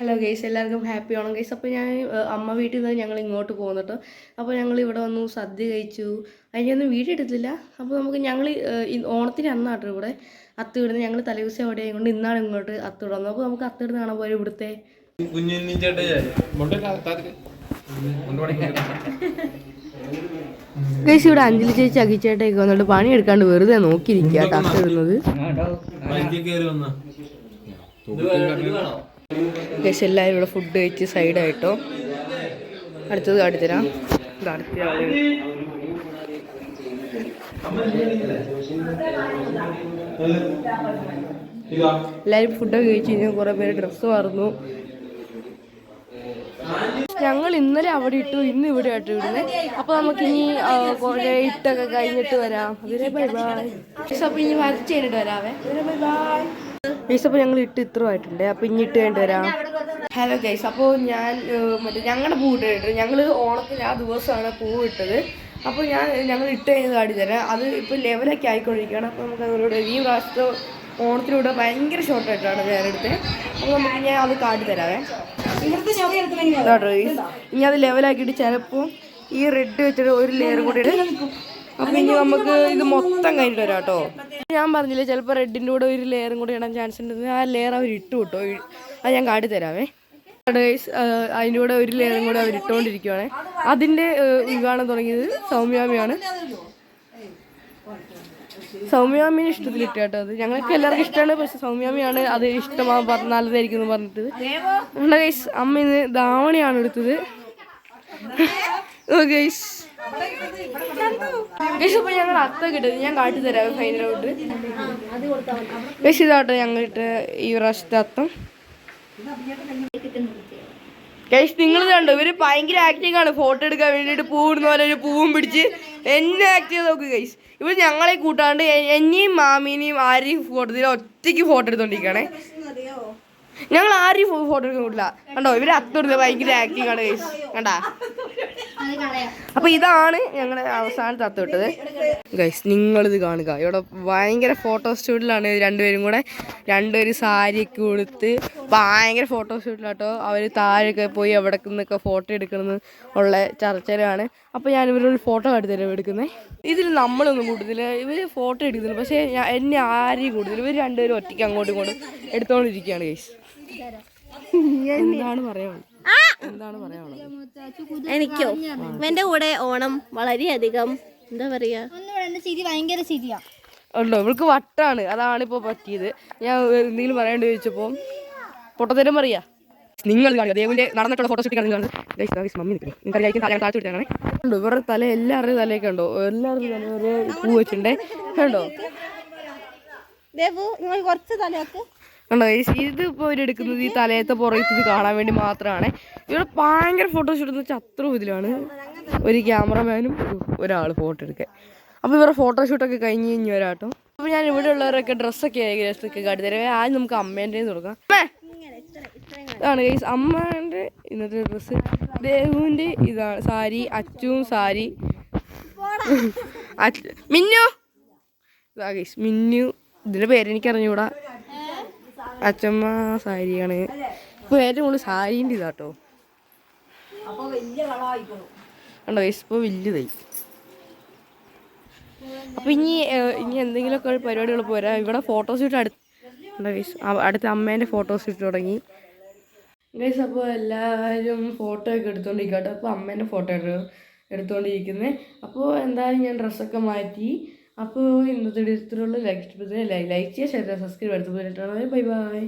Hello guys, എല്ലാവർക്കും happy Onam guys. അപ്പോൾ ഞാൻ അമ്മ വീട്ടിൽ നിന്ന് ഞങ്ങൾ ഇങ്ങോട്ട് പോകുന്നുട്ടോ. അപ്പോൾ ഞങ്ങൾ ഇവിടെ വന്നു സദ്യ കഴിച്ചു. അതിനൊന്നും വീഡിയോ എടുത്തില്ല. അപ്പോൾ നമുക്ക് ഞങ്ങൾ ഓണത്തിന് അന്നാട്ടോ ഇവിടെ അത്ത് വിടുന്നത്. ഞങ്ങൾ തലേദിവസം അവിടെ കൊണ്ട് ഇന്നാണ് ഇങ്ങോട്ട് അത്ത് വിടുന്നത്. അപ്പോൾ നമുക്ക് അത്ത് വിടുന്ന കാണാൻ പോലെ ഇവിടുത്തെ ഗൈസ്. ഇവിടെ അഞ്ജലി ചേച്ചി അഖിച്ചേട്ടയൊക്കെ വന്നിട്ട് പണിയെടുക്കാണ്ട് വെറുതെ നോക്കിയിരിക്കുക അത്ത് ഇടുന്നത്. ഗൈസ് എല്ലാവരും ഇവിടെ ഫുഡ് കഴിച്ച് സൈഡായിട്ടോ. അടുത്തത് കാട്ടിത്തരാം. എല്ലാവരും ഫുഡൊക്കെ കഴിച്ച് കഴിഞ്ഞാൽ കുറേ പേര് ഡ്രസ്സ് മാറുന്നു. ഞങ്ങൾ ഇന്നലെ അവിടെ ഇട്ടു, ഇന്ന് ഇവിടെ ആയിട്ട് ഇടുന്നത്. അപ്പോൾ നമുക്കിനി കുറേ ഇട്ടൊക്കെ കഴിഞ്ഞിട്ട് വരാം. അതിനെ ബൈ ബൈ. അപ്പോൾ ഇനി വരച്ച് കഴിഞ്ഞിട്ട് വരാവേ. അതിനെ ബൈ ബൈ ഗൈസ്. അപ്പോൾ ഞങ്ങൾ ഇട്ട് ഇത്ര ആയിട്ടുണ്ട്. അപ്പോൾ ഇനി ഇട്ട് കഴിഞ്ഞിട്ട് വരാം. Hello guys. അപ്പോൾ ഞാൻ ഞങ്ങളുടെ പൂ ഇട്ടിട്ട് ഞങ്ങൾ ഓണത്തിന് ആ ദിവസമാണ് പൂ ഇട്ടത്. അപ്പോൾ ഞങ്ങൾ ഇട്ട് കഴിഞ്ഞ് കാട്ടി തരാം. അത് ഇപ്പോൾ ലെവലൊക്കെ ആയിക്കൊണ്ടിരിക്കുകയാണ്. അപ്പോൾ നമുക്ക് അതിലൂടെ ഈ പ്രാവശ്യത്തെ ഓണത്തിലൂടെ ഭയങ്കര ഷോർട്ടായിട്ടാണ് ഞാനെടുത്തത്. അപ്പോൾ നമുക്ക് ഞാൻ അത് കാട്ടി തരാവേ. ഇനി അത് ലെവലാക്കിയിട്ട് ചിലപ്പോൾ ഈ റെഡ് വെച്ചിട്ട് ഒരു ലെയർ കൂടി ഇടും. അപ്പം ഇനി നമുക്ക് ഇത് മൊത്തം കഴിഞ്ഞിട്ട് വരാം കേട്ടോ. ഞാൻ പറഞ്ഞില്ലേ ചിലപ്പോൾ റെഡിൻ്റെ കൂടെ ഒരു ലെയറും കൂടി ഇടാൻ ചാൻസ് ഉണ്ട്. ആ ലെയർ അവർ ഇട്ട് കിട്ടോ. അത് ഞാൻ കാട്ടി തരാവേ. അതിൻ്റെ കൂടെ ഒരു ലെയറും കൂടെ അവർ ഇട്ടുകൊണ്ടിരിക്കുകയാണ്. അതിൻ്റെ ഉദ്ഘാടനം തുടങ്ങിയത് സൗമ്യാമിയാണ്. സൗമ്യാമീനെ ഇഷ്ടത്തിലിട്ട് കേട്ടോ. അത് ഞങ്ങൾക്ക് എല്ലാവർക്കും ഇഷ്ടമാണ്. പക്ഷെ സൗമ്യാമിയാണ് അത് നല്ലതായിരിക്കും എന്ന് പറഞ്ഞിട്ട്. നമ്മുടെ ഗൈസ് അമ്മ ഇന്ന് ധാവണിയാണ് എടുത്തത്. ഗൈസ് അപ്പോൾ ഞങ്ങൾ അത്ത കിട്ടുന്നത് ഞാൻ കാട്ടി തരാം ഫൈനലോട്ട്. ഗൈസ് ഇതാട്ടോ ഞങ്ങളിട്ട് ഈ പ്രാവശ്യത്തെ അത്തം. ഗൈസ് നിങ്ങൾ കണ്ടോ, ഇവര് ഭയങ്കര ആക്ടിങ് ആണ്. ഫോട്ടോ എടുക്കാൻ വേണ്ടിയിട്ട് പൂവിടുന്ന പോലെ ഒരു പൂവും പിടിച്ച് എന്നെ ആക്ട് ചെയ്ത് നോക്ക് ഗൈസ്. ഇവർ ഞങ്ങളെ കൂട്ടാണ്ട് എന്നെയും മാമീനെയും ആരെയും ഒറ്റയ്ക്ക് ഫോട്ടോ എടുത്തോണ്ടിരിക്കുകയാണേ. ഞങ്ങൾ ആരെയും ഫോട്ടോ എടുക്കാൻ കൂട്ടില്ല. കണ്ടോ ഇവര് അത്തോടുന്നത് ഭയങ്കര ആക്ടിങ് ആണ് ഗൈസ്. കണ്ടാ. അപ്പൊ ഇതാണ് ഞങ്ങളുടെ അവസാനത്തെ അത്ത വിട്ടത് ഗൈസ്. നിങ്ങളിത് കാണുക. ഇവിടെ ഭയങ്കര ഫോട്ടോ ഷൂട്ടിലാണ് രണ്ടുപേരും കൂടെ. രണ്ടുപേരും സാരിയൊക്കെ കൊടുത്ത് ഭയങ്കര ഫോട്ടോ ഷൂട്ടിലാട്ടോ. അവർ താഴെയൊക്കെ പോയി എവിടെ നിന്നൊക്കെ ഫോട്ടോ എടുക്കണമെന്ന് ഉള്ള ചർച്ചയിലാണ്. അപ്പോൾ ഞാൻ ഇവരൊരു ഫോട്ടോ കാട്ടിത്തരാം എടുക്കുന്നത്. ഇതിൽ നമ്മളൊന്നും കൂടുതൽ ഇവർ ഫോട്ടോ എടുക്കുന്നില്ല. പക്ഷേ എന്നെ ആരെയും കൂടുതൽ ഇവർ രണ്ടുപേരും ഒറ്റയ്ക്ക് അങ്ങോട്ടും ഇങ്ങോട്ടും എടുത്തുകൊണ്ടിരിക്കുകയാണ് ഗൈസ്. എന്താണ് പറയാനുള്ളത്? എനിക്കോ എന്റെ കൂടെ ഓണം വളരെയധികം എന്താ പറയാ ഉണ്ടോ. ഇവൾക്ക് വട്ടാണ്, അതാണ് ഇപ്പോൾ പറ്റിയത്. ഞാൻ എന്തെങ്കിലും പറയേണ്ടി ചോദിച്ചപ്പോൾ പൊട്ടത്തരം പറയാ. നിങ്ങൾ കാണുക ദേവിന്റെ നടന്നിട്ടുള്ള ഫോട്ടോ ഷൂട്ടിംഗ് മമ്മി നിൽക്കുന്നത് നിങ്ങൾക്കറിയാം. താഴ്ത്തി വിട്ടാണേ. ഉണ്ടോ ഇവരുടെ തല എല്ലാവരുടെയും തലയൊക്കെ ഉണ്ടോ. എല്ലാവരുടെയും തല ഒരു പൂ വെച്ചിട്ടുണ്ടേ. കണ്ടോ കുറച്ച് തലയൊക്കെ കണ്ടോ. ഇതിപ്പോൾ ഇവരെടുക്കുന്നത് ഈ തലയത്തെ പുറത്ത് ഇത് കാണാൻ വേണ്ടി മാത്രമാണ്. ഇവിടെ ഭയങ്കര ഫോട്ടോഷൂട്ട് എന്ന് വെച്ചാൽ അത്ര ഇതിലാണ്. ഒരു ക്യാമറമാനും ഒരാൾ ഫോട്ടോ എടുക്കാൻ. അപ്പോൾ ഇവരുടെ ഫോട്ടോഷൂട്ടൊക്കെ കഴിഞ്ഞ് വരാട്ടോ. അപ്പോൾ ഞാൻ ഇവിടെ ഉള്ളവരൊക്കെ ഡ്രസ്സൊക്കെ ഏകദേശമൊക്കെ കാട്ടിത്തരാം. ആദ്യം നമുക്ക് അമ്മേൻ്റെ കൊടുക്കാം. ഇതാണ് ഗൈസ് അമ്മേൻ്റെ ഇന്നത്തെ ഡ്രസ്സ്. ദേവുവിൻ്റെ ഇതാണ് സാരി. അച്ചുവും സാരി. മിന്നു ഇതാ ഗൈസ് മിന്നു. ഇതിൻ്റെ പേരെനിക്കറിഞ്ഞൂടാ. അച്ചമ്മ സാരിയാണ്. ഇപ്പോൾ ഏറ്റവും കൂടുതൽ സാരീൻ്റെ ഇതാട്ടോ. കണ്ടോ ഗൈസ് ഇപ്പോൾ വലുതായി. അപ്പോൾ ഇനി എന്തെങ്കിലുമൊക്കെ പരിപാടികൾ പോരാ. ഇവിടെ ഫോട്ടോഷൂട്ട് അടുത്ത അമ്മേൻ്റെ ഫോട്ടോഷൂട്ട് തുടങ്ങി ഗൈസ്. അപ്പോൾ എല്ലാവരും ഫോട്ടോ ഒക്കെ എടുത്തുകൊണ്ടിരിക്കട്ടെ. അപ്പോൾ അമ്മേൻ്റെ ഫോട്ടോ എടുത്തുകൊണ്ടിരിക്കുന്നത്. അപ്പോൾ എന്തായാലും ഞാൻ ഡ്രസ്സൊക്കെ മാറ്റി. അപ്പോൾ ഇന്നത്തെ ഇത്തരത്തിലുള്ള ലൈക്ക് ചെയ്യുക, ഷെയർ ചെയ്യുക, സബ്സ്ക്രൈബ് എടുത്ത് പോയിട്ടാണ്. Bye bye.